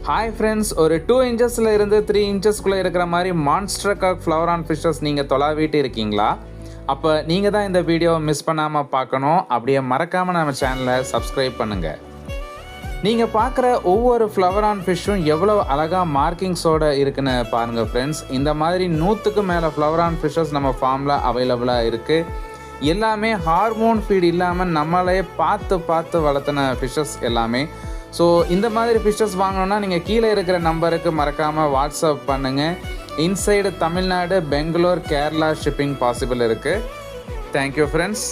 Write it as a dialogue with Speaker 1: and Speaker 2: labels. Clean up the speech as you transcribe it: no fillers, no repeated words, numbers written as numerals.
Speaker 1: Hi friends, ஒரு 2 இன்ச்சஸில் இருந்து 3 இன்ச்சஸ்குள்ளே இருக்கிற மாதிரி மான்ஸ்டர் காக் ஃப்ளவர் ஆன் ஃபிஷ்ஷஸ் நீங்கள் தொலாவிட்டு இருக்கீங்களா? அப்போ நீங்கள் தான் இந்த வீடியோவை மிஸ் பண்ணாமல் பார்க்கணும். அப்படியே மறக்காமல் நம்ம சேனலை சப்ஸ்கிரைப் பண்ணுங்கள். நீங்கள் பார்க்குற ஒவ்வொரு ஃப்ளவர் ஆன் ஃபிஷ்ஷும் எவ்வளோ அழகாக மார்க்கிங்ஸோடு இருக்குன்னு பாருங்கள் ஃப்ரெண்ட்ஸ். இந்த மாதிரி 100க்கு மேலே ஃப்ளவர் ஆன் ஃபிஷ்ஷஸ் நம்ம ஃபார்மில் அவைலபிளாக இருக்குது. எல்லாமே ஹார்மோன் ஃபீட் இல்லாமல் நம்மளே பார்த்து வளர்த்தின ஃபிஷ்ஷஸ் எல்லாமே. ஸோ இந்த மாதிரி ஃபிஷ்ஷஸ் வாங்கணுன்னா நீங்கள் கீழே இருக்கிற நம்பருக்கு மறக்காமல் வாட்ஸ்அப் பண்ணுங்கள். Inside Tamil Nadu, Bangalore, Kerala shipping possible இருக்குது. Thank you friends.